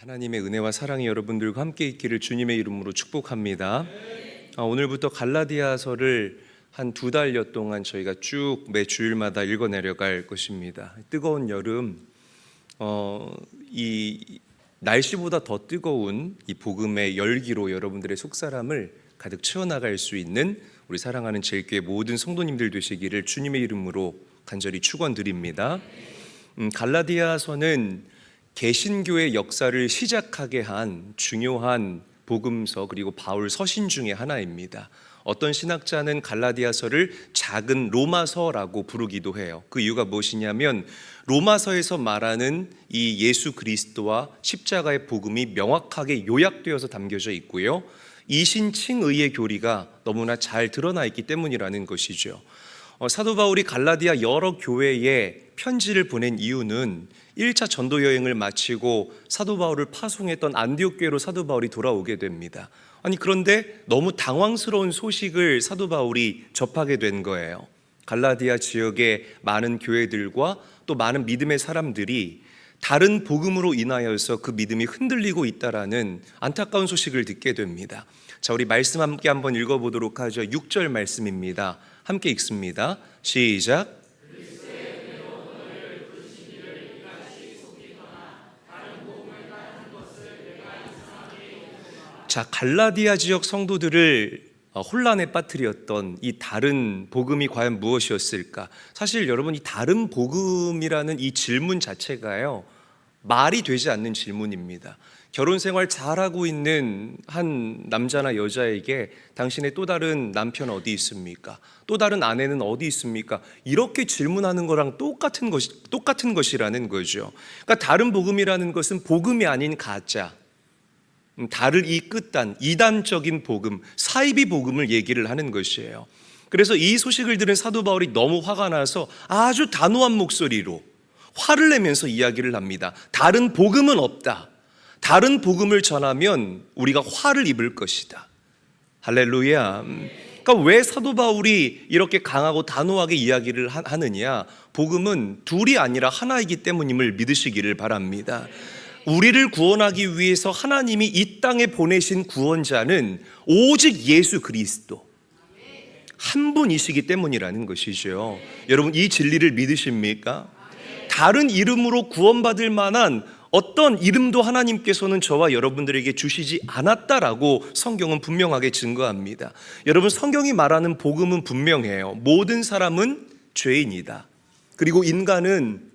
하나님의 은혜와 사랑이 여러분들과 함께 있기를 주님의 이름으로 축복합니다. 오늘부터 갈라디아서를 한 2달여 동안 저희가 쭉 매 주일마다 읽어내려갈 것입니다. 뜨거운 여름, 이 날씨보다 더 뜨거운 이 복음의 열기로 여러분들의 속사람을 가득 채워나갈 수 있는 우리 사랑하는 제일교회 모든 성도님들 되시기를 주님의 이름으로 간절히 축원드립니다. 갈라디아서는 개신교의 역사를 시작하게 한 중요한 복음서 그리고 바울 서신 중에 하나입니다. 어떤 신학자는 갈라디아서를 작은 로마서라고 부르기도 해요. 그 이유가 무엇이냐면 로마서에서 말하는 이 예수 그리스도와 십자가의 복음이 명확하게 요약되어서 담겨져 있고요, 이신칭의의 교리가 너무나 잘 드러나 있기 때문이라는 것이죠. 사도 바울이 갈라디아 여러 교회에 편지를 보낸 이유는 1차 전도 여행을 마치고 사도 바울을 파송했던 안디옥 교회로 사도 바울이 돌아오게 됩니다. 그런데 너무 당황스러운 소식을 사도 바울이 접하게 된 거예요. 갈라디아 지역의 많은 교회들과 또 많은 믿음의 사람들이 다른 복음으로 인하여서 그 믿음이 흔들리고 있다라는 안타까운 소식을 듣게 됩니다. 자, 우리 말씀 함께 한번 읽어보도록 하죠. 6절 말씀입니다. 함께 읽습니다. 시작. 자, 갈라디아 지역 성도들을 혼란에 빠뜨렸던 이 다른 복음이 과연 무엇이었을까? 사실 여러분, 이 다른 복음이라는 이 질문 자체가요, 말이 되지 않는 질문입니다. 결혼 생활 잘하고 있는 한 남자나 여자에게 당신의 또 다른 남편 어디 있습니까? 또 다른 아내는 어디 있습니까? 이렇게 질문하는 거랑 똑같은 것이라는 거죠. 그러니까 다른 복음이라는 것은 복음이 아닌 가짜, 달을 이 끝단, 이단적인 복음, 사이비 복음을 얘기를 하는 것이에요. 그래서 이 소식을 들은 사도 바울이 너무 화가 나서 아주 단호한 목소리로 화를 내면서 이야기를 합니다. 다른 복음은 없다. 다른 복음을 전하면 우리가 화를 입을 것이다. 할렐루야. 그러니까 왜 사도 바울이 이렇게 강하고 단호하게 이야기를 하느냐? 복음은 둘이 아니라 하나이기 때문임을 믿으시기를 바랍니다. 우리를 구원하기 위해서 하나님이 이 땅에 보내신 구원자는 오직 예수 그리스도 한 분이시기 때문이라는 것이죠. 여러분, 이 진리를 믿으십니까? 다른 이름으로 구원받을 만한 어떤 이름도 하나님께서는 저와 여러분들에게 주시지 않았다라고 성경은 분명하게 증거합니다. 여러분, 성경이 말하는 복음은 분명해요. 모든 사람은 죄인이다. 그리고 인간은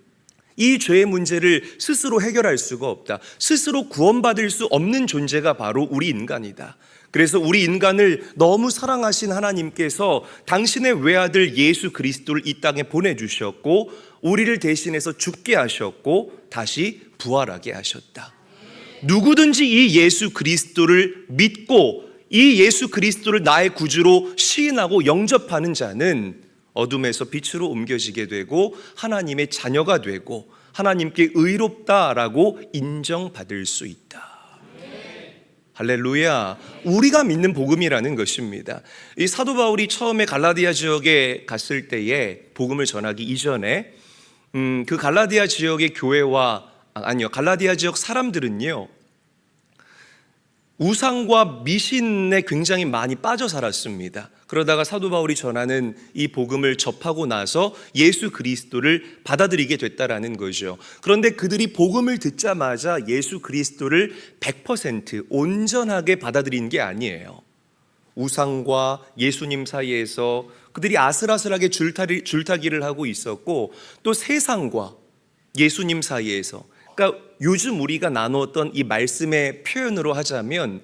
이 죄의 문제를 스스로 해결할 수가 없다. 스스로 구원받을 수 없는 존재가 바로 우리 인간이다. 그래서 우리 인간을 너무 사랑하신 하나님께서 당신의 외아들 예수 그리스도를 이 땅에 보내주셨고, 우리를 대신해서 죽게 하셨고 다시 부활하게 하셨다. 누구든지 이 예수 그리스도를 믿고 이 예수 그리스도를 나의 구주로 시인하고 영접하는 자는 어둠에서 빛으로 옮겨지게 되고 하나님의 자녀가 되고 하나님께 의롭다라고 인정받을 수 있다. 할렐루야. 우리가 믿는 복음이라는 것입니다. 이 사도 바울이 처음에 갈라디아 지역에 갔을 때에 복음을 전하기 이전에 그 갈라디아 지역의 갈라디아 지역 사람들은요, 우상과 미신에 굉장히 많이 빠져 살았습니다. 그러다가 사도 바울이 전하는 이 복음을 접하고 나서 예수 그리스도를 받아들이게 됐다라는 거죠. 그런데 그들이 복음을 듣자마자 예수 그리스도를 100% 온전하게 받아들인 게 아니에요. 우상과 예수님 사이에서 그들이 아슬아슬하게 줄타기를 하고 있었고, 또 세상과 예수님 사이에서, 그러니까 요즘 우리가 나누었던 이 말씀의 표현으로 하자면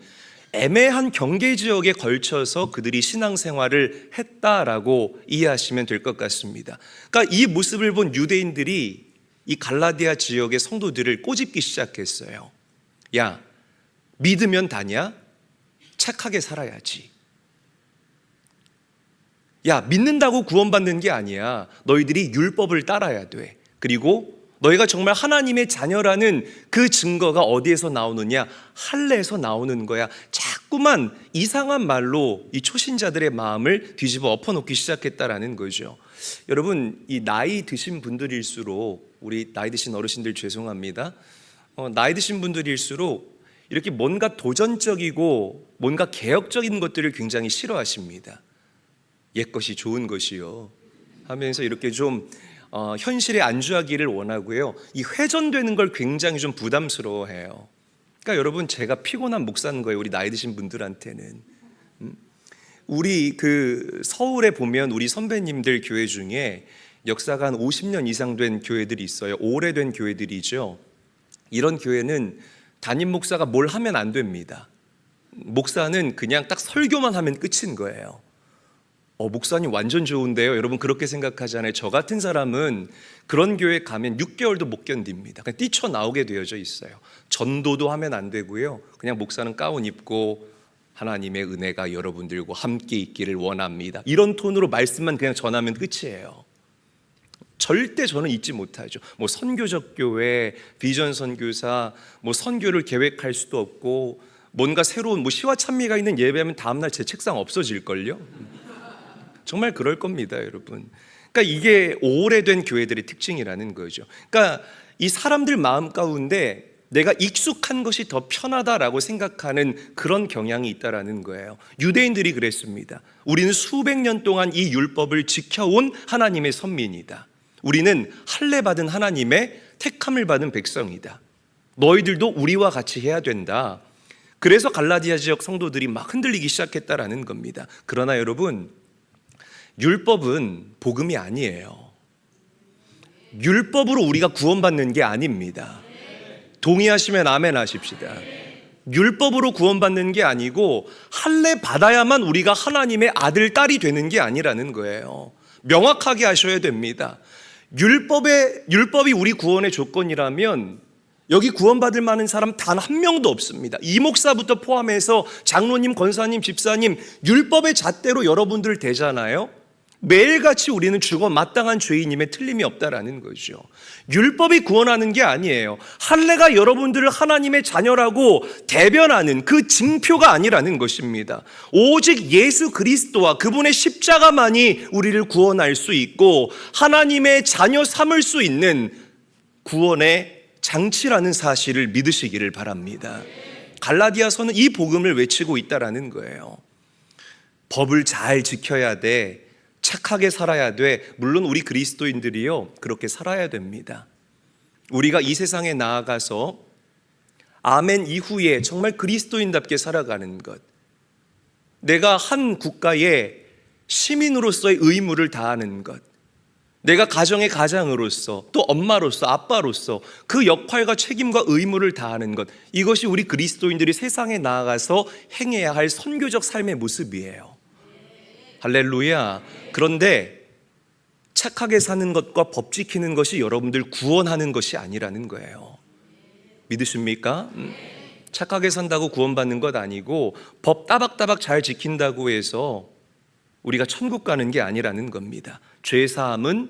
애매한 경계 지역에 걸쳐서 그들이 신앙생활을 했다라고 이해하시면 될 것 같습니다. 그러니까 이 모습을 본 유대인들이 이 갈라디아 지역의 성도들을 꼬집기 시작했어요. 야, 믿으면 다냐? 착하게 살아야지. 야, 믿는다고 구원받는 게 아니야. 너희들이 율법을 따라야 돼. 그리고 너희가 정말 하나님의 자녀라는 그 증거가 어디에서 나오느냐? 할례에서 나오는 거야. 자꾸만 이상한 말로 이 초신자들의 마음을 뒤집어 엎어놓기 시작했다라는 거죠. 여러분, 이 나이 드신 분들일수록, 우리 나이 드신 어르신들 죄송합니다. 나이 드신 분들일수록 이렇게 뭔가 도전적이고 뭔가 개혁적인 것들을 굉장히 싫어하십니다. 옛것이 좋은 것이요 하면서 이렇게 좀 현실에 안주하기를 원하고요. 이 회전되는 걸 굉장히 좀 부담스러워해요. 그러니까 여러분, 제가 피곤한 목사인 거예요. 우리 나이 드신 분들한테는. 우리 서울에 보면 우리 선배님들 교회 중에 역사가 한 50년 이상 된 교회들이 있어요. 오래된 교회들이죠. 이런 교회는 담임 목사가 뭘 하면 안 됩니다. 목사는 그냥 딱 설교만 하면 끝인 거예요. 목사님 완전 좋은데요. 여러분 그렇게 생각하잖아요. 저 같은 사람은 그런 교회 가면 6개월도 못 견딥니다. 그냥 뛰쳐나오게 되어져 있어요. 전도도 하면 안 되고요. 그냥 목사는 가운 입고 하나님의 은혜가 여러분들과 함께 있기를 원합니다. 이런 톤으로 말씀만 그냥 전하면 끝이에요. 절대 저는 잊지 못하죠. 선교적 교회, 비전 선교사, 선교를 계획할 수도 없고 뭔가 새로운 시와 찬미가 있는 예배하면 다음날 제 책상 없어질걸요. 정말 그럴 겁니다, 여러분. 그러니까 이게 오래된 교회들의 특징이라는 거죠. 그러니까 이 사람들 마음 가운데 내가 익숙한 것이 더 편하다라고 생각하는 그런 경향이 있다라는 거예요. 유대인들이 그랬습니다. 우리는 수백 년 동안 이 율법을 지켜온 하나님의 선민이다. 우리는 할례 받은 하나님의 택함을 받은 백성이다. 너희들도 우리와 같이 해야 된다. 그래서 갈라디아 지역 성도들이 막 흔들리기 시작했다라는 겁니다. 그러나 여러분, 율법은 복음이 아니에요. 율법으로 우리가 구원받는 게 아닙니다. 동의하시면 아멘 하십시다. 율법으로 구원받는 게 아니고 할례 받아야만 우리가 하나님의 아들, 딸이 되는 게 아니라는 거예요. 명확하게 하셔야 됩니다. 율법이 우리 구원의 조건이라면 여기 구원받을 만한 사람 단 한 명도 없습니다. 이 목사부터 포함해서 장로님, 권사님, 집사님, 율법의 잣대로 여러분들 되잖아요. 매일같이 우리는 죽어 마땅한 죄인임에 틀림이 없다라는 거죠. 율법이 구원하는 게 아니에요. 할례가 여러분들을 하나님의 자녀라고 대변하는 그 징표가 아니라는 것입니다. 오직 예수 그리스도와 그분의 십자가만이 우리를 구원할 수 있고 하나님의 자녀 삼을 수 있는 구원의 장치라는 사실을 믿으시기를 바랍니다. 갈라디아서는 이 복음을 외치고 있다라는 거예요. 법을 잘 지켜야 돼. 착하게 살아야 돼. 물론 우리 그리스도인들이요, 그렇게 살아야 됩니다. 우리가 이 세상에 나아가서 아멘 이후에 정말 그리스도인답게 살아가는 것, 내가 한 국가의 시민으로서의 의무를 다하는 것, 내가 가정의 가장으로서 또 엄마로서 아빠로서 그 역할과 책임과 의무를 다하는 것, 이것이 우리 그리스도인들이 세상에 나아가서 행해야 할 선교적 삶의 모습이에요. 할렐루야. 그런데 착하게 사는 것과 법 지키는 것이 여러분들 구원하는 것이 아니라는 거예요. 믿으십니까? 착하게 산다고 구원받는 것 아니고 법 따박따박 잘 지킨다고 해서 우리가 천국 가는 게 아니라는 겁니다. 죄사함은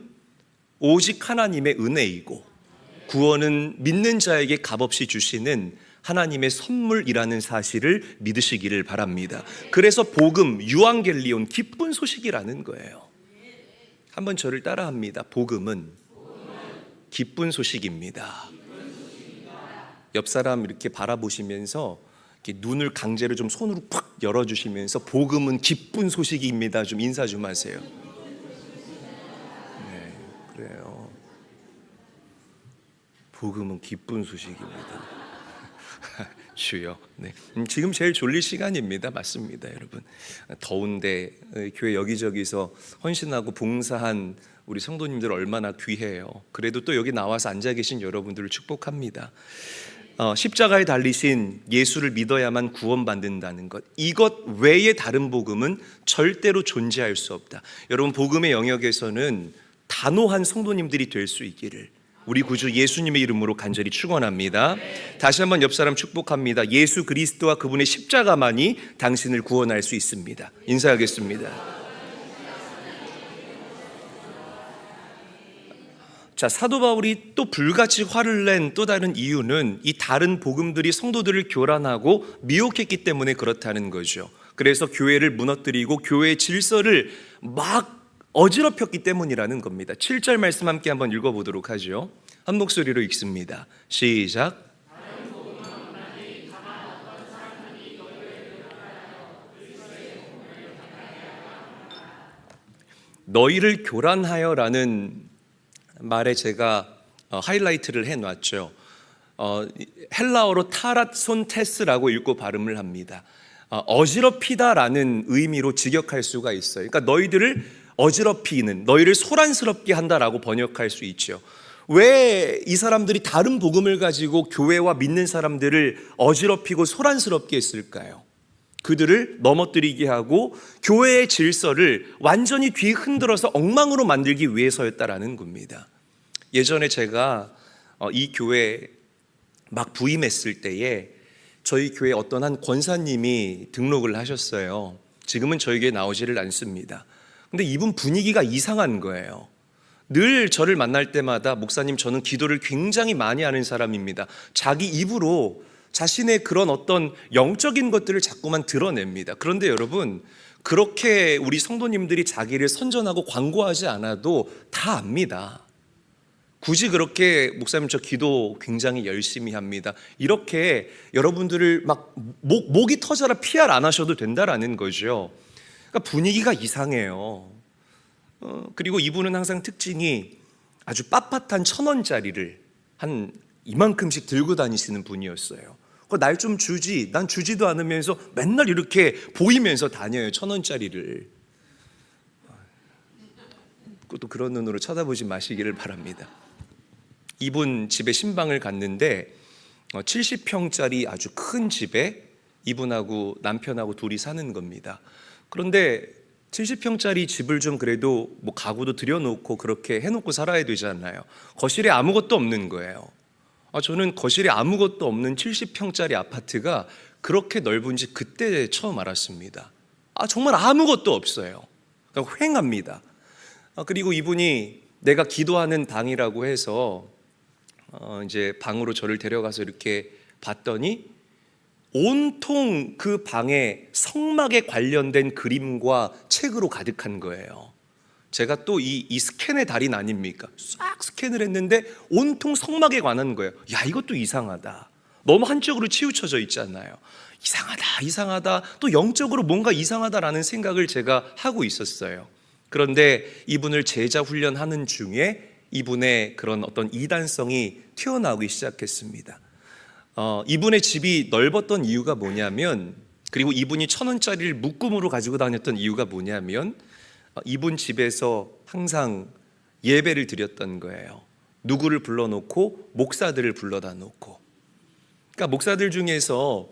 오직 하나님의 은혜이고 구원은 믿는 자에게 값없이 주시는 하나님의 선물이라는 사실을 믿으시기를 바랍니다. 그래서 복음, 유앙겔리온, 기쁜 소식이라는 거예요. 한번 저를 따라합니다. 복음은 기쁜 소식입니다. 옆 사람 이렇게 바라보시면서 이렇게 눈을 강제로 좀 손으로 팍 열어주시면서 복음은 기쁜 소식입니다. 좀 인사 좀 하세요. 네, 그래요. 복음은 기쁜 소식입니다. 주여. 네. 지금 제일 졸릴 시간입니다. 맞습니다, 여러분. 더운데 교회 여기저기서 헌신하고 봉사한 우리 성도님들 얼마나 귀해요. 그래도 또 여기 나와서 앉아 계신 여러분들을 축복합니다. 십자가에 달리신 예수를 믿어야만 구원받는다는 것, 이것 외에 다른 복음은 절대로 존재할 수 없다. 여러분, 복음의 영역에서는 단호한 성도님들이 될 수 있기를 우리 구주 예수님의 이름으로 간절히 축원합니다. 다시 한번 옆 사람 축복합니다. 예수 그리스도와 그분의 십자가만이 당신을 구원할 수 있습니다. 인사하겠습니다. 자, 사도 바울이 또 불같이 화를 낸 또 다른 이유는 이 다른 복음들이 성도들을 교란하고 미혹했기 때문에 그렇다는 거죠. 그래서 교회를 무너뜨리고 교회의 질서를 막 어지럽혔기 때문이라는 겁니다. 7절 말씀 함께 한번 읽어보도록 하죠. 한 목소리로 읽습니다. 시작. 너희를 교란하여라는 말에 제가 하이라이트를 해놨죠. 헬라어로 타랏손테스라고 읽고 발음을 합니다. 어지럽히다라는 의미로 직역할 수가 있어요. 그러니까 너희들을 어지럽히는, 너희를 소란스럽게 한다라고 번역할 수 있죠. 왜 이 사람들이 다른 복음을 가지고 교회와 믿는 사람들을 어지럽히고 소란스럽게 했을까요? 그들을 넘어뜨리게 하고 교회의 질서를 완전히 뒤흔들어서 엉망으로 만들기 위해서였다라는 겁니다. 예전에 제가 이 교회 막 부임했을 때에 저희 교회 어떤 한 권사님이 등록을 하셨어요. 지금은 저희 교회에 나오지를 않습니다. 근데 이분 분위기가 이상한 거예요. 늘 저를 만날 때마다 목사님, 저는 기도를 굉장히 많이 하는 사람입니다. 자기 입으로 자신의 그런 어떤 영적인 것들을 자꾸만 드러냅니다. 그런데 여러분, 그렇게 우리 성도님들이 자기를 선전하고 광고하지 않아도 다 압니다. 굳이 그렇게 목사님 저 기도 굉장히 열심히 합니다, 이렇게 여러분들을 막 목이 터져라 PR 안 하셔도 된다라는 거죠. 그러니까 분위기가 이상해요. 그리고 이분은 항상 특징이 아주 빳빳한 1,000원짜리를 한 이만큼씩 들고 다니시는 분이었어요. 날 좀 주지, 난 주지도 않으면서 맨날 이렇게 보이면서 다녀요, 1,000원짜리를. 또 그런 눈으로 쳐다보지 마시기를 바랍니다. 이분 집에 신방을 갔는데 70평짜리 아주 큰 집에 이분하고 남편하고 둘이 사는 겁니다. 그런데 70평짜리 집을 좀 그래도 뭐 가구도 들여놓고 그렇게 해놓고 살아야 되잖아요. 거실에 아무것도 없는 거예요. 저는 거실에 아무것도 없는 70평짜리 아파트가 그렇게 넓은지 그때 처음 알았습니다. 정말 아무것도 없어요. 그러니까 휑합니다. 그리고 이분이 내가 기도하는 방이라고 해서 이제 방으로 저를 데려가서 이렇게 봤더니 온통 그 방에 성막에 관련된 그림과 책으로 가득한 거예요. 제가 또 이 스캔의 달인 아닙니까? 싹 스캔을 했는데 온통 성막에 관한 거예요. 야, 이것도 이상하다. 너무 한쪽으로 치우쳐져 있잖아요. 이상하다. 또 영적으로 뭔가 이상하다라는 생각을 제가 하고 있었어요. 그런데 이분을 제자 훈련하는 중에 이분의 그런 어떤 이단성이 튀어나오기 시작했습니다. 이분의 집이 넓었던 이유가 뭐냐면, 그리고 이분이 1,000원짜리를 묶음으로 가지고 다녔던 이유가 뭐냐면, 이분 집에서 항상 예배를 드렸던 거예요. 누구를 불러놓고? 목사들을 불러다 놓고. 그러니까 목사들 중에서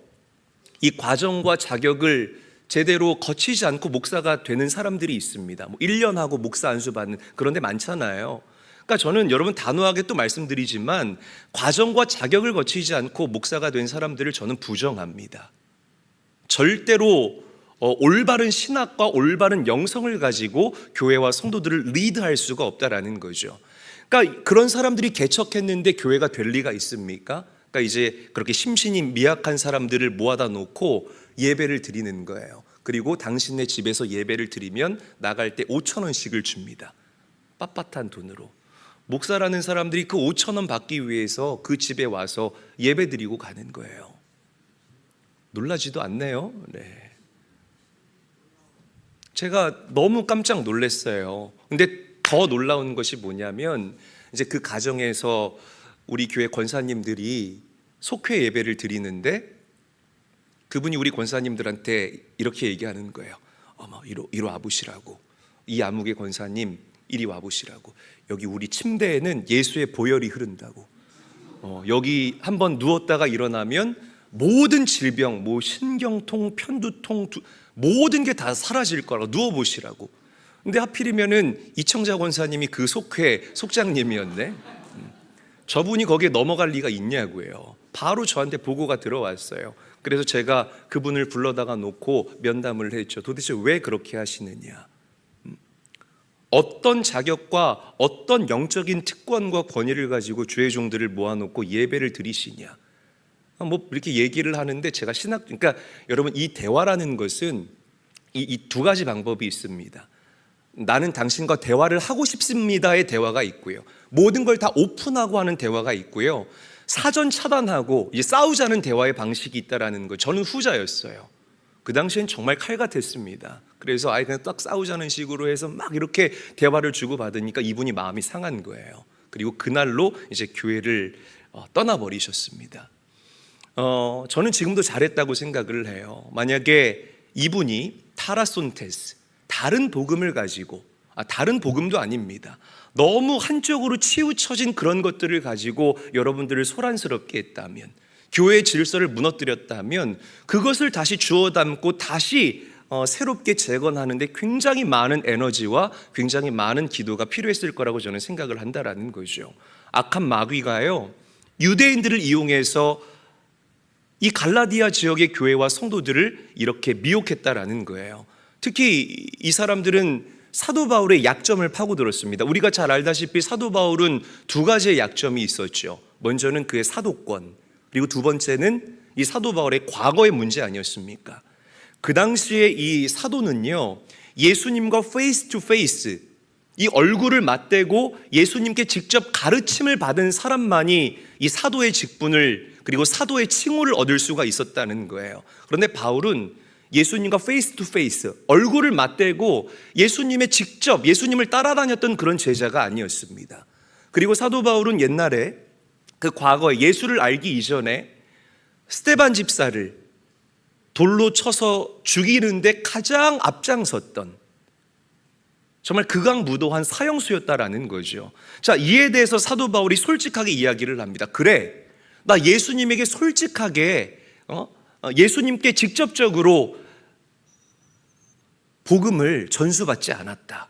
이 과정과 자격을 제대로 거치지 않고 목사가 되는 사람들이 있습니다. 1년 하고 목사 안수 받는 그런 데 많잖아요. 그러니까 저는 여러분 단호하게 또 말씀드리지만 과정과 자격을 거치지 않고 목사가 된 사람들을 저는 부정합니다. 절대로 올바른 신학과 올바른 영성을 가지고 교회와 성도들을 리드할 수가 없다라는 거죠. 그러니까 그런 사람들이 개척했는데 교회가 될 리가 있습니까? 그러니까 이제 그렇게 심신이 미약한 사람들을 모아다 놓고 예배를 드리는 거예요. 그리고 당신네 집에서 예배를 드리면 나갈 때 5,000원씩을 줍니다. 빳빳한 돈으로. 목사라는 사람들이 그 5,000원 받기 위해서 그 집에 와서 예배 드리고 가는 거예요. 놀라지도 않네요. 네. 제가 너무 깜짝 놀랐어요. 근데 더 놀라운 것이 뭐냐면, 이제 그 가정에서 우리 교회 권사님들이 속회 예배를 드리는데 그분이 우리 권사님들한테 이렇게 얘기하는 거예요. 어머, 이리 와보시라고. 이 암흑의 권사님, 이리 와보시라고. 여기 우리 침대에는 예수의 보혈이 흐른다고. 여기 한번 누웠다가 일어나면 모든 질병, 신경통, 편두통, 모든 게 다 사라질 거라고. 누워보시라고. 근데 하필이면은 이청자 권사님이 그 속회 속장님이었네. 저분이 거기에 넘어갈 리가 있냐고요. 바로 저한테 보고가 들어왔어요. 그래서 제가 그분을 불러다가 놓고 면담을 했죠. 도대체 왜 그렇게 하시느냐? 어떤 자격과 어떤 영적인 특권과 권위를 가지고 주의 종들을 모아놓고 예배를 드리시냐? 이렇게 얘기를 하는데 제가 그러니까 여러분, 이 대화라는 것은 이 두 가지 방법이 있습니다. 나는 당신과 대화를 하고 싶습니다의 대화가 있고요. 모든 걸 다 오픈하고 하는 대화가 있고요. 사전 차단하고 이제 싸우자는 대화의 방식이 있다라는 거. 저는 후자였어요. 그 당시엔 정말 칼 같았습니다. 그래서 아예 그냥 딱 싸우자는 식으로 해서 막 이렇게 대화를 주고받으니까 이분이 마음이 상한 거예요. 그리고 그날로 이제 교회를 떠나버리셨습니다. 저는 지금도 잘했다고 생각을 해요. 만약에 이분이 타라손테스, 다른 복음을 가지고, 다른 복음도 아닙니다, 너무 한쪽으로 치우쳐진 그런 것들을 가지고 여러분들을 소란스럽게 했다면, 교회의 질서를 무너뜨렸다면, 그것을 다시 주워 담고 다시 새롭게 재건하는데 굉장히 많은 에너지와 굉장히 많은 기도가 필요했을 거라고 저는 생각을 한다라는 거죠. 악한 마귀가요, 유대인들을 이용해서 이 갈라디아 지역의 교회와 성도들을 이렇게 미혹했다라는 거예요. 특히 이 사람들은 사도 바울의 약점을 파고들었습니다. 우리가 잘 알다시피 사도 바울은 두 가지의 약점이 있었죠. 먼저는 그의 사도권, 그리고 두 번째는 이 사도 바울의 과거의 문제 아니었습니까? 그 당시에 이 사도는요, 예수님과 페이스 투 페이스, 이 얼굴을 맞대고 예수님께 직접 가르침을 받은 사람만이 이 사도의 직분을, 그리고 사도의 칭호를 얻을 수가 있었다는 거예요. 그런데 바울은 예수님과 페이스 투 페이스, 얼굴을 맞대고 예수님의 직접 예수님을 따라다녔던 그런 제자가 아니었습니다. 그리고 사도 바울은 옛날에 그 과거에 예수를 알기 이전에 스데반 집사를 돌로 쳐서 죽이는데 가장 앞장섰던, 정말 극악무도한 사형수였다라는 거죠. 자, 이에 대해서 사도 바울이 솔직하게 이야기를 합니다. 그래, 나 예수님에게 솔직하게 예수님께 직접적으로 복음을 전수받지 않았다.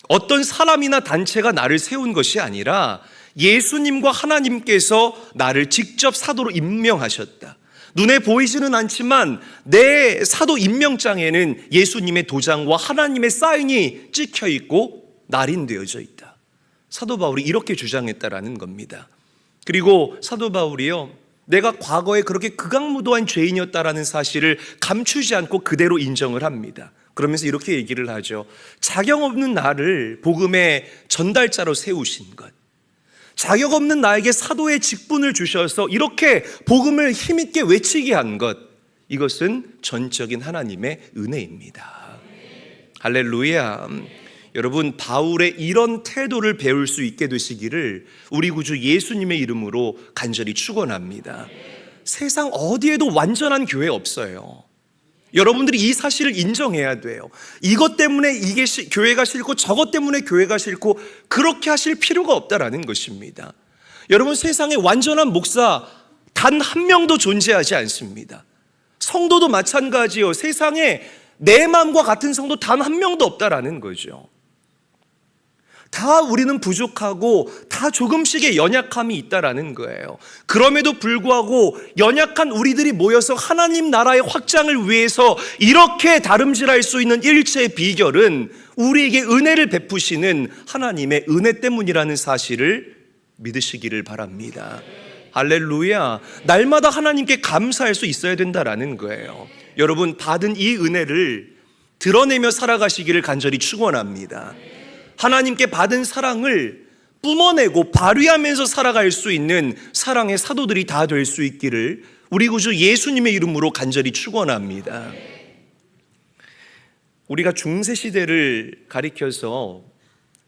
어떤 사람이나 단체가 나를 세운 것이 아니라 예수님과 하나님께서 나를 직접 사도로 임명하셨다. 눈에 보이지는 않지만 내 사도 임명장에는 예수님의 도장과 하나님의 사인이 찍혀 있고 날인되어져 있다. 사도 바울이 이렇게 주장했다라는 겁니다. 그리고 사도 바울이요, 내가 과거에 그렇게 극악무도한 죄인이었다라는 사실을 감추지 않고 그대로 인정을 합니다. 그러면서 이렇게 얘기를 하죠. 자격 없는 나를 복음의 전달자로 세우신 것, 자격 없는 나에게 사도의 직분을 주셔서 이렇게 복음을 힘있게 외치게 한 것, 이것은 전적인 하나님의 은혜입니다. 할렐루야. 여러분, 바울의 이런 태도를 배울 수 있게 되시기를 우리 구주 예수님의 이름으로 간절히 축원합니다. 세상 어디에도 완전한 교회 없어요. 여러분들이 이 사실을 인정해야 돼요. 이것 때문에 이게 교회가 싫고 저것 때문에 교회가 싫고 그렇게 하실 필요가 없다라는 것입니다. 여러분, 세상에 완전한 목사 단 한 명도 존재하지 않습니다. 성도도 마찬가지요. 세상에 내 마음과 같은 성도 단 한 명도 없다라는 거죠. 다 우리는 부족하고 다 조금씩의 연약함이 있다라는 거예요. 그럼에도 불구하고 연약한 우리들이 모여서 하나님 나라의 확장을 위해서 이렇게 다름질할 수 있는 일체의 비결은 우리에게 은혜를 베푸시는 하나님의 은혜 때문이라는 사실을 믿으시기를 바랍니다. 할렐루야. 날마다 하나님께 감사할 수 있어야 된다라는 거예요. 여러분, 받은 이 은혜를 드러내며 살아가시기를 간절히 축원합니다. 하나님께 받은 사랑을 뿜어내고 발휘하면서 살아갈 수 있는 사랑의 사도들이 다 될 수 있기를 우리 구주 예수님의 이름으로 간절히 축원합니다. 우리가 중세시대를 가리켜서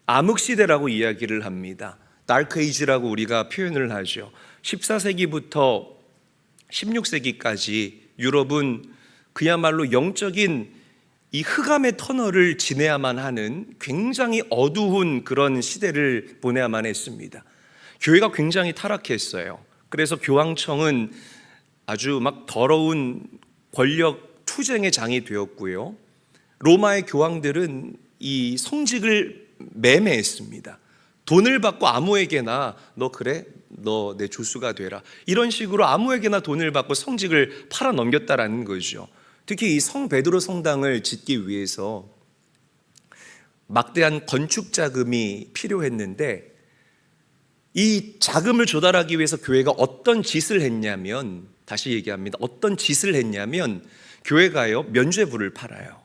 암흑시대라고 이야기를 합니다. 다크에이지라고 우리가 표현을 하죠. 14세기부터 16세기까지 유럽은 그야말로 영적인 이 흑암의 터널을 지내야만 하는 굉장히 어두운 그런 시대를 보내야만 했습니다. 교회가 굉장히 타락했어요. 그래서 교황청은 아주 막 더러운 권력 투쟁의 장이 되었고요. 로마의 교황들은 이 성직을 매매했습니다. 돈을 받고 아무에게나 너 그래? 너 내 조수가 되라. 이런 식으로 아무에게나 돈을 받고 성직을 팔아 넘겼다라는 거죠. 특히 이 성 베드로 성당을 짓기 위해서 막대한 건축 자금이 필요했는데 이 자금을 조달하기 위해서 교회가 어떤 짓을 했냐면, 다시 얘기합니다. 어떤 짓을 했냐면 교회가요, 면죄부를 팔아요.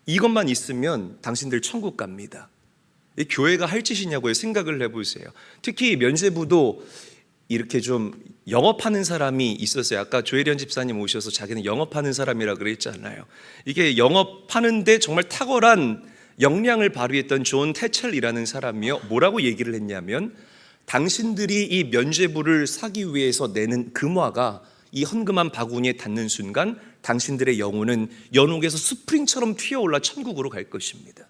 이것만 있으면 당신들 천국 갑니다. 이 교회가 할 짓이냐고요. 생각을 해보세요. 특히 면죄부도 이렇게 좀 영업하는 사람이 있었어요. 아까 조혜련 집사님 오셔서 자기는 영업하는 사람이라 그랬잖아요. 이게 영업하는데 정말 탁월한 역량을 발휘했던 존 태첼이라는 사람이요, 뭐라고 얘기를 했냐면, 당신들이 이 면죄부를 사기 위해서 내는 금화가 이 헌금한 바구니에 닿는 순간 당신들의 영혼은 연옥에서 스프링처럼 튀어올라 천국으로 갈 것입니다.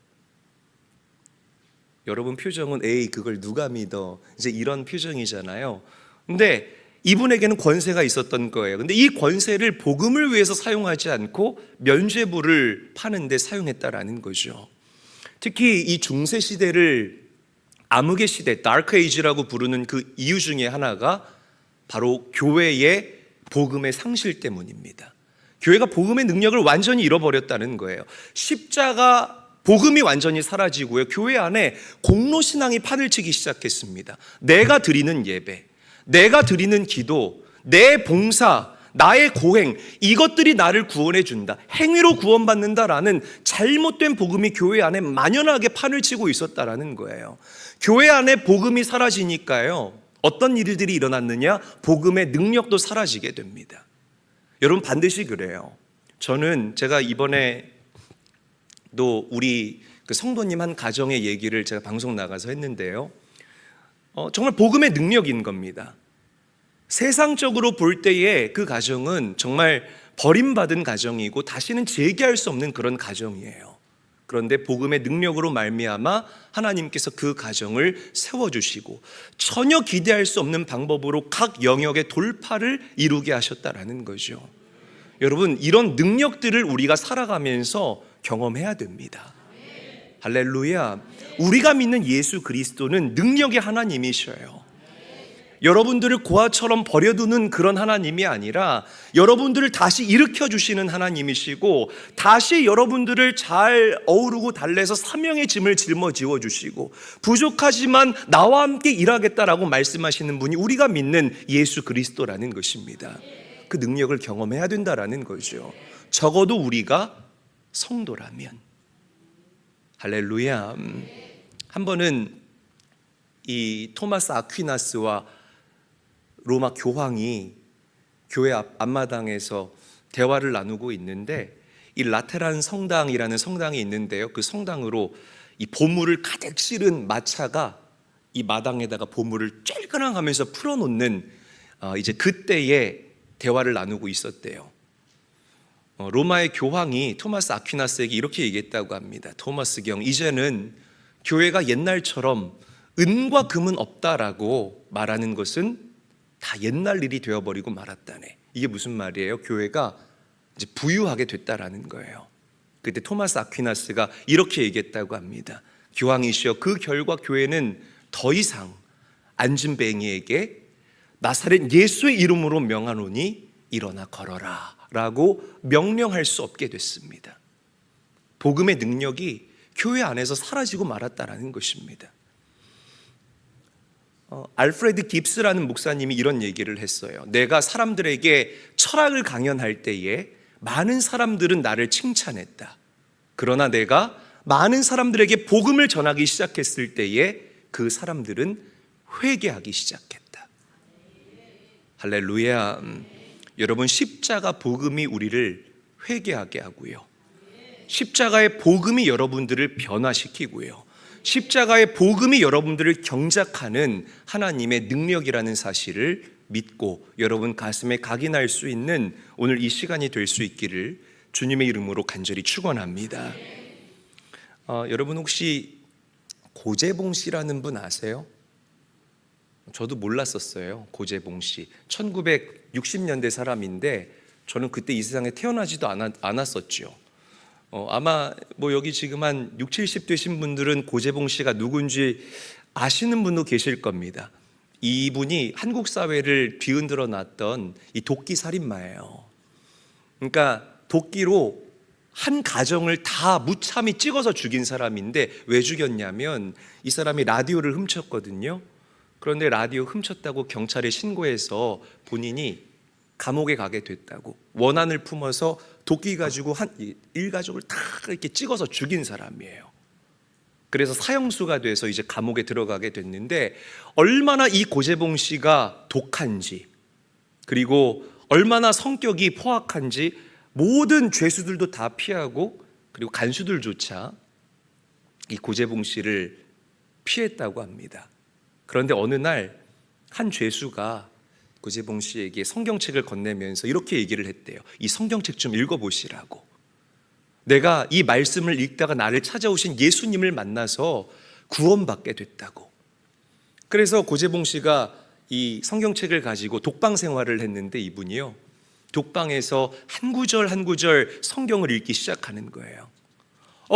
여러분 표정은 에이 그걸 누가 믿어, 이제 이런 표정이잖아요. 근데 이분에게는 권세가 있었던 거예요. 근데 이 권세를 복음을 위해서 사용하지 않고 면죄부를 파는데 사용했다라는 거죠. 특히 이 중세 시대를 암흑의 시대, 다크 에이지라고 부르는 그 이유 중에 하나가 바로 교회의 복음의 상실 때문입니다. 교회가 복음의 능력을 완전히 잃어버렸다는 거예요. 십자가 복음이 완전히 사라지고요, 교회 안에 공로신앙이 판을 치기 시작했습니다. 내가 드리는 예배, 내가 드리는 기도, 내 봉사, 나의 고행, 이것들이 나를 구원해 준다, 행위로 구원받는다라는 잘못된 복음이 교회 안에 만연하게 판을 치고 있었다라는 거예요. 교회 안에 복음이 사라지니까요, 어떤 일들이 일어났느냐? 복음의 능력도 사라지게 됩니다. 여러분 반드시 그래요. 제가 이번에도 우리 그 성도님 한 가정의 얘기를 제가 방송 나가서 했는데요, 정말 복음의 능력인 겁니다. 세상적으로 볼 때에 그 가정은 정말 버림받은 가정이고 다시는 재기할 수 없는 그런 가정이에요. 그런데 복음의 능력으로 말미암아 하나님께서 그 가정을 세워주시고 전혀 기대할 수 없는 방법으로 각 영역의 돌파를 이루게 하셨다라는 거죠. 여러분, 이런 능력들을 우리가 살아가면서 경험해야 됩니다. 할렐루야. 우리가 믿는 예수 그리스도는 능력의 하나님이셔요. 여러분들을 고아처럼 버려두는 그런 하나님이 아니라 여러분들을 다시 일으켜 주시는 하나님이시고, 다시 여러분들을 잘 어우르고 달래서 사명의 짐을 짊어지워 주시고, 부족하지만 나와 함께 일하겠다라고 말씀하시는 분이 우리가 믿는 예수 그리스도라는 것입니다. 그 능력을 경험해야 된다라는 거죠. 적어도 우리가 성도라면. 할렐루야. 한 번은 이 토마스 아퀴나스와 로마 교황이 교회 앞마당에서 대화를 나누고 있는데, 이 라테란 성당이라는 성당이 있는데요, 그 성당으로 이 보물을 가득 실은 마차가 이 마당에다가 보물을 쫄그랑하면서 풀어놓는 이제 그때의 대화를 나누고 있었대요. 로마의 교황이 토마스 아퀴나스에게 이렇게 얘기했다고 합니다. 토마스 경, 이제는 교회가 옛날처럼 은과 금은 없다라고 말하는 것은 다 옛날 일이 되어버리고 말았다네. 이게 무슨 말이에요? 교회가 이제 부유하게 됐다라는 거예요. 그때 토마스 아퀴나스가 이렇게 얘기했다고 합니다. 교황이시여, 그 결과 교회는 더 이상 안진뱅이에게 나사렛 예수의 이름으로 명하노니 일어나 걸어라 라고 명령할 수 없게 됐습니다. 복음의 능력이 교회 안에서 사라지고 말았다라는 것입니다. 알프레드 깁스라는 목사님이 이런 얘기를 했어요. 내가 사람들에게 철학을 강연할 때에 많은 사람들은 나를 칭찬했다. 그러나 내가 많은 사람들에게 복음을 전하기 시작했을 때에 그 사람들은 회개하기 시작했다. 할렐루야. 여러분, 십자가 복음이 우리를 회개하게 하고요, 십자가의 복음이 여러분들을 변화시키고요, 십자가의 복음이 여러분들을 경작하는 하나님의 능력이라는 사실을 믿고 여러분 가슴에 각이 날 수 있는 오늘 이 시간이 될 수 있기를 주님의 이름으로 간절히 축원합니다. 여러분 혹시 고재봉 씨라는 분 아세요? 저도 몰랐었어요. 고재봉 씨 1960년대 사람인데 저는 그때 이 세상에 태어나지도 않았었죠. 아마 뭐 여기 지금 한 60, 70 되신 분들은 고재봉 씨가 누군지 아시는 분도 계실 겁니다. 이분이 한국 사회를 뒤흔들어 놨던 이 도끼 살인마예요. 그러니까 도끼로 한 가정을 다 무참히 찍어서 죽인 사람인데, 왜 죽였냐면 이 사람이 라디오를 훔쳤거든요. 그런데 라디오 훔쳤다고 경찰에 신고해서 본인이 감옥에 가게 됐다고 원한을 품어서 도끼 가지고 한 일가족을 다 이렇게 찍어서 죽인 사람이에요. 그래서 사형수가 돼서 이제 감옥에 들어가게 됐는데, 얼마나 이 고재봉 씨가 독한지, 그리고 얼마나 성격이 포악한지 모든 죄수들도 다 피하고, 그리고 간수들조차 이 고재봉 씨를 피했다고 합니다. 그런데 어느 날 한 죄수가 고재봉 씨에게 성경책을 건네면서 이렇게 얘기를 했대요. 이 성경책 좀 읽어보시라고. 내가 이 말씀을 읽다가 나를 찾아오신 예수님을 만나서 구원받게 됐다고. 그래서 고재봉 씨가 이 성경책을 가지고 독방 생활을 했는데, 이분이요, 독방에서 한 구절 한 구절 성경을 읽기 시작하는 거예요.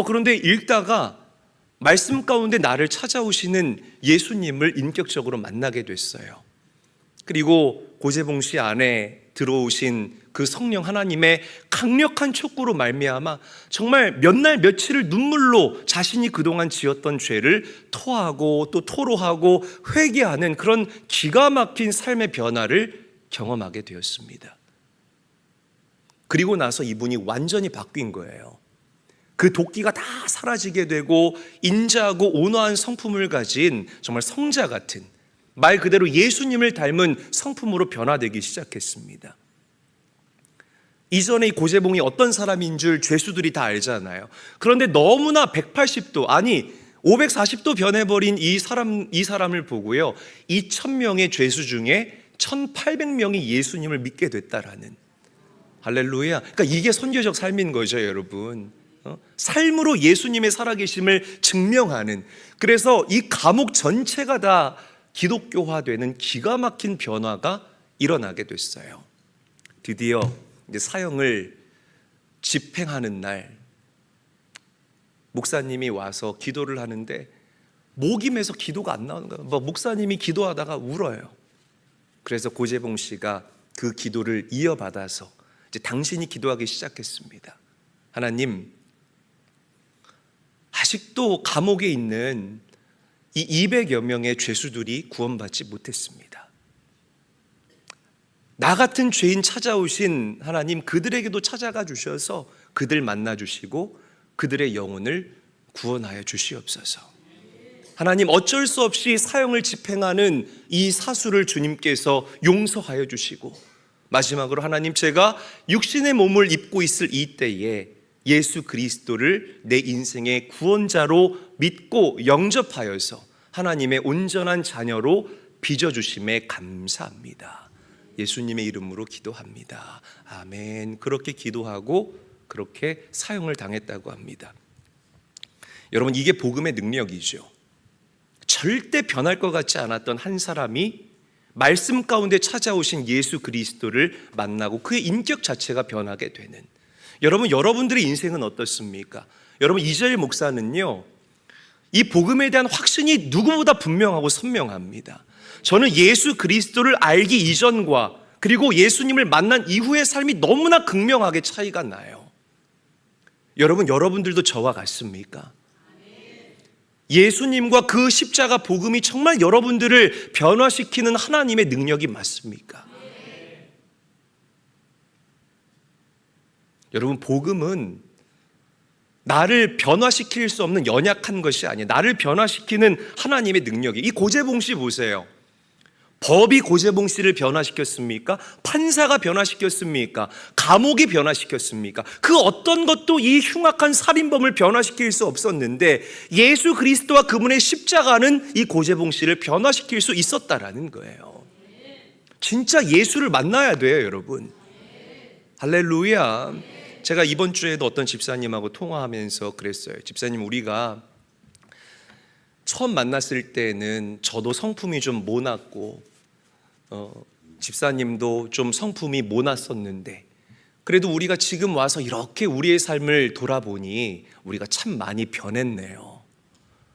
그런데 읽다가 말씀 가운데 나를 찾아오시는 예수님을 인격적으로 만나게 됐어요. 그리고 고재봉 씨 안에 들어오신 그 성령 하나님의 강력한 촉구로 말미암아 정말 몇 날 며칠을 눈물로 자신이 그동안 지었던 죄를 토하고 또 토로하고 회개하는 그런 기가 막힌 삶의 변화를 경험하게 되었습니다. 그리고 나서 이분이 완전히 바뀐 거예요. 그 도끼가 다 사라지게 되고 인자하고 온화한 성품을 가진 정말 성자 같은, 말 그대로 예수님을 닮은 성품으로 변화되기 시작했습니다. 이전에 이 고재봉이 어떤 사람인 줄 죄수들이 다 알잖아요. 그런데 너무나 180도, 아니 540도 변해버린 이 사람을 보고요, 2,000명의 죄수 중에 1,800명이 예수님을 믿게 됐다라는, 할렐루야. 그러니까 이게 선교적 삶인 거죠, 여러분. 삶으로 예수님의 살아계심을 증명하는, 그래서 이 감옥 전체가 다 기독교화되는 기가 막힌 변화가 일어나게 됐어요. 드디어 이제 사형을 집행하는 날, 목사님이 와서 기도를 하는데 목이 메서 기도가 안 나오는 거예요. 목사님이 기도하다가 울어요. 그래서 고재봉 씨가 그 기도를 이어받아서 이제 당신이 기도하기 시작했습니다. 하나님, 아직도 감옥에 있는 이 200여 명의 죄수들이 구원받지 못했습니다. 나 같은 죄인 찾아오신 하나님, 그들에게도 찾아가 주셔서 그들 만나 주시고 그들의 영혼을 구원하여 주시옵소서. 하나님, 어쩔 수 없이 사형을 집행하는 이 사수를 주님께서 용서하여 주시고, 마지막으로 하나님, 제가 육신의 몸을 입고 있을 이 때에 예수 그리스도를 내 인생의 구원자로 믿고 영접하여서 하나님의 온전한 자녀로 빚어주심에 감사합니다. 예수님의 이름으로 기도합니다. 아멘. 그렇게 기도하고 그렇게 사형을 당했다고 합니다. 여러분, 이게 복음의 능력이죠. 절대 변할 것 같지 않았던 한 사람이 말씀 가운데 찾아오신 예수 그리스도를 만나고 그의 인격 자체가 변하게 되는, 여러분, 여러분들의 인생은 어떻습니까? 여러분, 이재일 목사는요, 이 복음에 대한 확신이 누구보다 분명하고 선명합니다. 저는 예수 그리스도를 알기 이전과 그리고 예수님을 만난 이후의 삶이 너무나 극명하게 차이가 나요. 여러분, 여러분들도 저와 같습니까? 예수님과 그 십자가 복음이 정말 여러분들을 변화시키는 하나님의 능력이 맞습니까? 여러분, 복음은 나를 변화시킬 수 없는 연약한 것이 아니에요. 나를 변화시키는 하나님의 능력이. 이 고재봉 씨 보세요. 법이 고재봉 씨를 변화시켰습니까? 판사가 변화시켰습니까? 감옥이 변화시켰습니까? 그 어떤 것도 이 흉악한 살인범을 변화시킬 수 없었는데 예수 그리스도와 그분의 십자가는 이 고재봉 씨를 변화시킬 수 있었다라는 거예요. 진짜 예수를 만나야 돼요, 여러분. 할렐루야. 제가 이번 주에도 어떤 집사님하고 통화하면서 그랬어요. 집사님, 우리가 처음 만났을 때는 저도 성품이 좀 모났고 집사님도 좀 성품이 모났었는데 그래도 우리가 지금 와서 이렇게 우리의 삶을 돌아보니 우리가 참 많이 변했네요.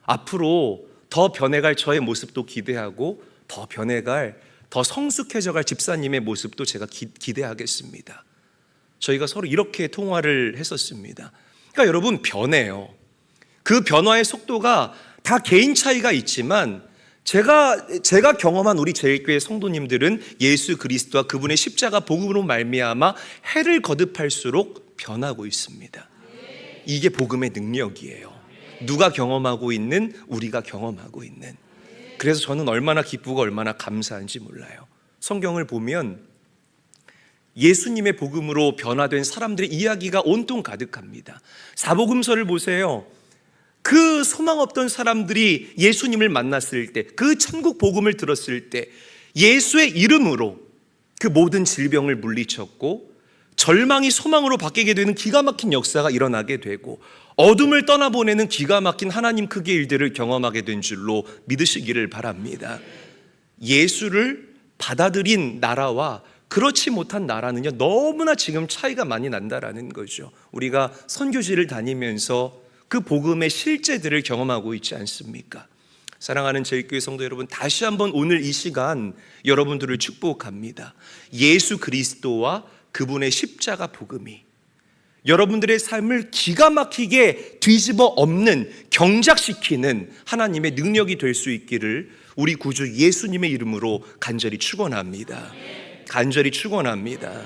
앞으로 더 변해갈 저의 모습도 기대하고 더 변해갈, 더 성숙해져갈 집사님의 모습도 제가 기대하겠습니다. 저희가 서로 이렇게 통화를 했었습니다. 그러니까 여러분, 변해요. 그 변화의 속도가 다 개인 차이가 있지만 제가 경험한 우리 제일교회 성도님들은 예수 그리스도와 그분의 십자가 복음으로 말미암아 해를 거듭할수록 변하고 있습니다. 이게 복음의 능력이에요. 누가 경험하고 있는? 우리가 경험하고 있는. 그래서 저는 얼마나 기쁘고 얼마나 감사한지 몰라요. 성경을 보면 예수님의 복음으로 변화된 사람들의 이야기가 온통 가득합니다. 사복음서를 보세요. 그 소망 없던 사람들이 예수님을 만났을 때, 그 천국 복음을 들었을 때 예수의 이름으로 그 모든 질병을 물리쳤고 절망이 소망으로 바뀌게 되는 기가 막힌 역사가 일어나게 되고 어둠을 떠나보내는 기가 막힌 하나님 크기의 일들을 경험하게 된 줄로 믿으시기를 바랍니다. 예수를 받아들인 나라와 그렇지 못한 나라는요, 너무나 지금 차이가 많이 난다라는 거죠. 우리가 선교지를 다니면서 그 복음의 실제들을 경험하고 있지 않습니까? 사랑하는 제일교회 성도 여러분, 다시 한번 오늘 이 시간 여러분들을 축복합니다. 예수 그리스도와 그분의 십자가 복음이 여러분들의 삶을 기가 막히게 뒤집어 엎는, 경작시키는 하나님의 능력이 될 수 있기를 우리 구주 예수님의 이름으로 간절히 축원합니다. 간절히 축원합니다.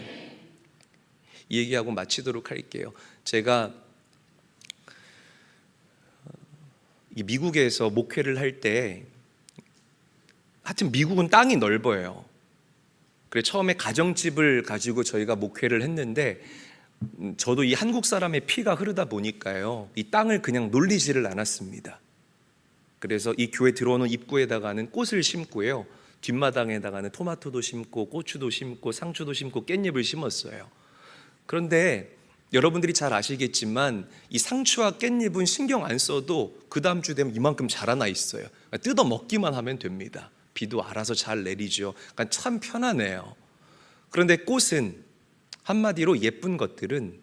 이 얘기하고 마치도록 할게요. 제가 미국에서 목회를 할 때, 하여튼 미국은 땅이 넓어요. 그래 처음에 가정집을 가지고 저희가 목회를 했는데, 저도 이 한국 사람의 피가 흐르다 보니까요, 이 땅을 그냥 놀리지를 않았습니다. 그래서 이 교회 들어오는 입구에다가는 꽃을 심고요, 뒷마당에다가는 토마토도 심고 고추도 심고 상추도 심고 깻잎을 심었어요. 그런데 여러분들이 잘 아시겠지만 이 상추와 깻잎은 신경 안 써도 그 다음 주 되면 이만큼 자라나 있어요. 뜯어 먹기만 하면 됩니다. 비도 알아서 잘 내리죠. 그러니까 참 편하네요. 그런데 꽃은, 한마디로 예쁜 것들은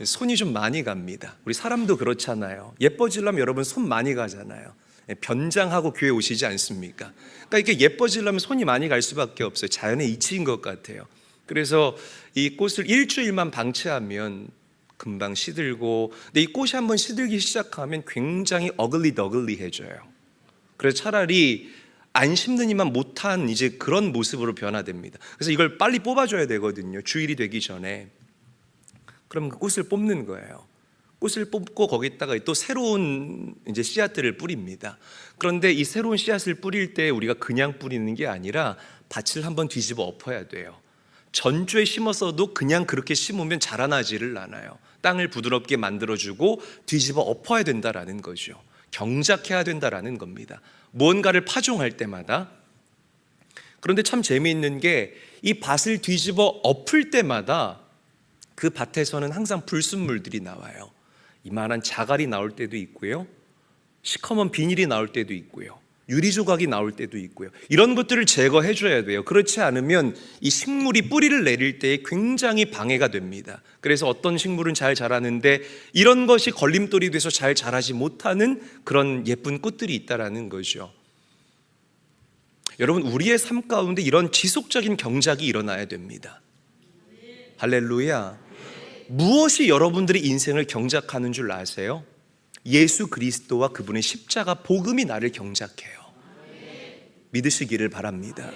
손이 좀 많이 갑니다. 우리 사람도 그렇잖아요. 예뻐지려면 여러분 손 많이 가잖아요. 변장하고 교회 오시지 않습니까? 그러니까 이렇게 예뻐지려면 손이 많이 갈 수밖에 없어요. 자연의 이치인 것 같아요. 그래서 이 꽃을 일주일만 방치하면 금방 시들고, 근데 이 꽃이 한번 시들기 시작하면 굉장히 어글리더글리해져요. 그래서 차라리 안 심느니만 못한 이제 그런 모습으로 변화됩니다. 그래서 이걸 빨리 뽑아줘야 되거든요. 주일이 되기 전에. 그럼 그 꽃을 뽑는 거예요. 꽃을 뽑고 거기다가 또 새로운 이제 씨앗들을 뿌립니다. 그런데 이 새로운 씨앗을 뿌릴 때 우리가 그냥 뿌리는 게 아니라 밭을 한번 뒤집어 엎어야 돼요. 전주에 심었어도 그냥 그렇게 심으면 자라나지를 않아요. 땅을 부드럽게 만들어주고 뒤집어 엎어야 된다라는 거죠. 경작해야 된다라는 겁니다. 무언가를 파종할 때마다. 그런데 참 재미있는 게 이 밭을 뒤집어 엎을 때마다 그 밭에서는 항상 불순물들이 나와요. 이만한 자갈이 나올 때도 있고요, 시커먼 비닐이 나올 때도 있고요, 유리조각이 나올 때도 있고요. 이런 것들을 제거해 줘야 돼요. 그렇지 않으면 이 식물이 뿌리를 내릴 때 굉장히 방해가 됩니다. 그래서 어떤 식물은 잘 자라는데 이런 것이 걸림돌이 돼서 잘 자라지 못하는 그런 예쁜 꽃들이 있다라는 거죠. 여러분, 우리의 삶 가운데 이런 지속적인 경작이 일어나야 됩니다. 할렐루야. 무엇이 여러분들의 인생을 경작하는 줄 아세요? 예수 그리스도와 그분의 십자가 복음이 나를 경작해요. 믿으시기를 바랍니다.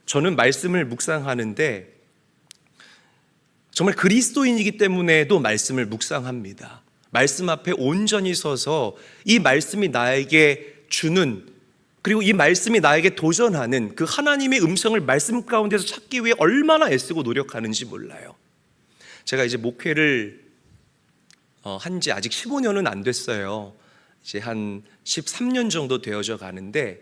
저는 말씀을 묵상하는데 정말 그리스도인이기 때문에도 말씀을 묵상합니다. 말씀 앞에 온전히 서서 이 말씀이 나에게 주는, 그리고 이 말씀이 나에게 도전하는 그 하나님의 음성을 말씀 가운데서 찾기 위해 얼마나 애쓰고 노력하는지 몰라요. 제가 이제 목회를 한지 아직 15년은 안 됐어요. 이제 한 13년 정도 되어져 가는데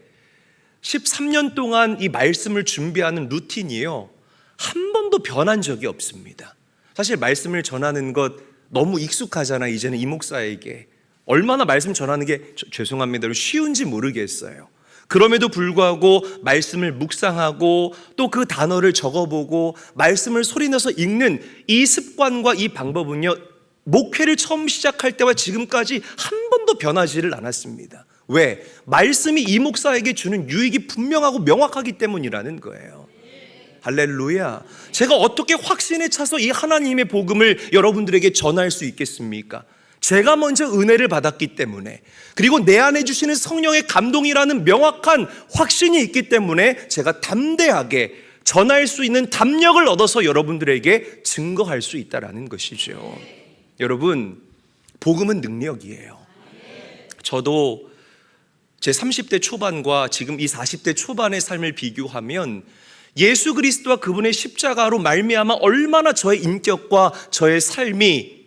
13년 동안 이 말씀을 준비하는 루틴이요, 한 번도 변한 적이 없습니다. 사실 말씀을 전하는 것 너무 익숙하잖아요. 이제는 이 목사에게 얼마나 말씀 전하는 게 죄송합니다, 쉬운지 모르겠어요. 그럼에도 불구하고 말씀을 묵상하고 또 그 단어를 적어보고 말씀을 소리내서 읽는 이 습관과 이 방법은요, 목회를 처음 시작할 때와 지금까지 한 번도 변하지를 않았습니다. 왜? 말씀이 이 목사에게 주는 유익이 분명하고 명확하기 때문이라는 거예요. 할렐루야. 제가 어떻게 확신에 차서 이 하나님의 복음을 여러분들에게 전할 수 있겠습니까? 제가 먼저 은혜를 받았기 때문에, 그리고 내 안에 주시는 성령의 감동이라는 명확한 확신이 있기 때문에 제가 담대하게 전할 수 있는 담력을 얻어서 여러분들에게 증거할 수 있다는 것이죠. 여러분, 복음은 능력이에요. 저도 제 30대 초반과 지금 이 40대 초반의 삶을 비교하면 예수 그리스도와 그분의 십자가로 말미암아 얼마나 저의 인격과 저의 삶이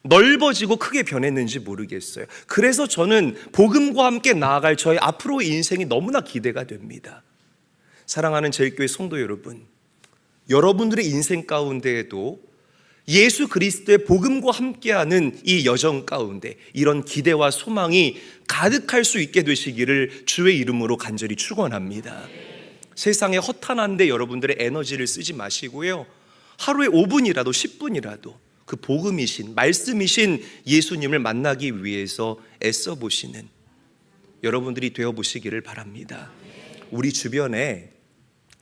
넓어지고 크게 변했는지 모르겠어요. 그래서 저는 복음과 함께 나아갈 저의 앞으로의 인생이 너무나 기대가 됩니다. 사랑하는 제일교회 성도 여러분, 여러분들의 인생 가운데에도 예수 그리스도의 복음과 함께하는 이 여정 가운데 이런 기대와 소망이 가득할 수 있게 되시기를 주의 이름으로 간절히 축원합니다. 세상에 허탄한데 여러분들의 에너지를 쓰지 마시고요, 하루에 5분이라도 10분이라도 그 복음이신 말씀이신 예수님을 만나기 위해서 애써 보시는 여러분들이 되어 보시기를 바랍니다. 우리 주변에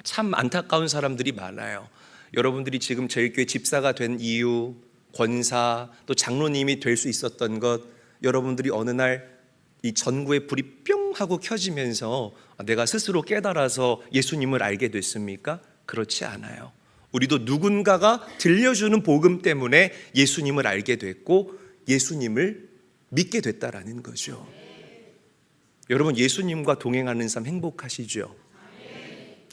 참 안타까운 사람들이 많아요. 여러분들이 지금 제일교회 집사가 된 이유, 권사, 또 장로님이 될 수 있었던 것, 여러분들이 어느 날 이 전구의 불이 뿅 하고 켜지면서 내가 스스로 깨달아서 예수님을 알게 됐습니까? 그렇지 않아요. 우리도 누군가가 들려주는 복음 때문에 예수님을 알게 됐고 예수님을 믿게 됐다라는 거죠. 여러분, 예수님과 동행하는 삶 행복하시죠?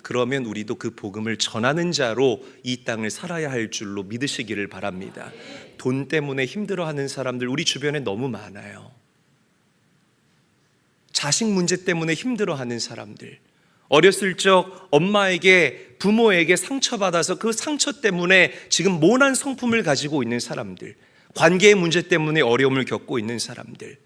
그러면 우리도 그 복음을 전하는 자로 이 땅을 살아야 할 줄로 믿으시기를 바랍니다. 돈 때문에 힘들어하는 사람들 우리 주변에 너무 많아요. 자식 문제 때문에 힘들어하는 사람들, 어렸을 적 엄마에게 부모에게 상처받아서 그 상처 때문에 지금 모난 성품을 가지고 있는 사람들, 관계의 문제 때문에 어려움을 겪고 있는 사람들,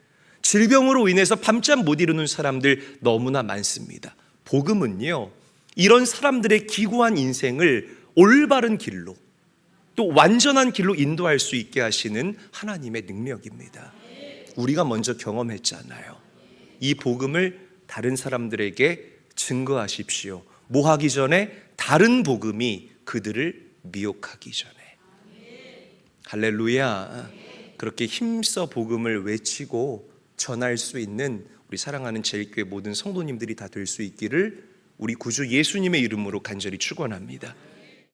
질병으로 인해서 밤잠 못 이루는 사람들 너무나 많습니다. 복음은요, 이런 사람들의 기구한 인생을 올바른 길로, 또 완전한 길로 인도할 수 있게 하시는 하나님의 능력입니다. 우리가 먼저 경험했잖아요. 이 복음을 다른 사람들에게 증거하십시오. 뭐 하기 전에? 다른 복음이 그들을 미혹하기 전에. 할렐루야. 그렇게 힘써 복음을 외치고 전할 수 있는 우리 사랑하는 제일교회 모든 성도님들이 다 될 수 있기를 우리 구주 예수님의 이름으로 간절히 축원합니다.